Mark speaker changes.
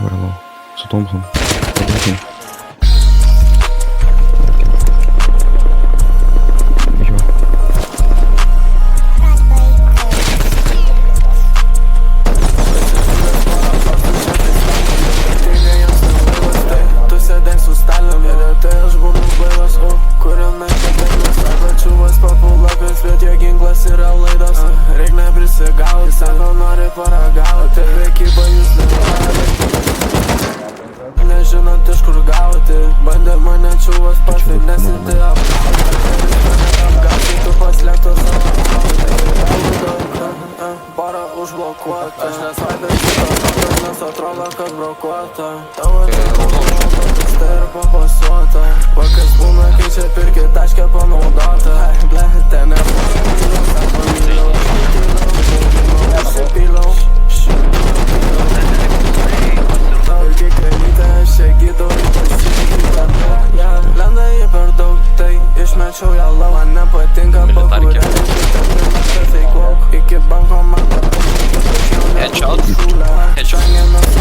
Speaker 1: Varanau. Su Thompson. Padėkim. Važiuoju.
Speaker 2: Tu sėdėk su Stalin ir tai aš būnu blaivas, kuriame kabinės apačiuvas papulapės, bet jo ginklas yra laidas. Reik neprisigauti, sako nori paragauti, prekyba jūs nevarė. Nežinant iš kur gauti, bandė mane čiuvas pafinesinti apgauti, tu paslėptų savo audį. Para užblokuota, aš nesvaidai šitą, nes atrodo, kad brokuota. Tavo tai ir papasuota, vakas būna, kai čia pirki taškę panaudota. Ble, ten nepamyliau, užsipyliau. Kiekvienytę aš čia gydau į pasikytą. Lenda jį per daug, tai išmečiau ją lau. Man nepatinka pakurė, iki banko man
Speaker 3: Headshot. Headshot.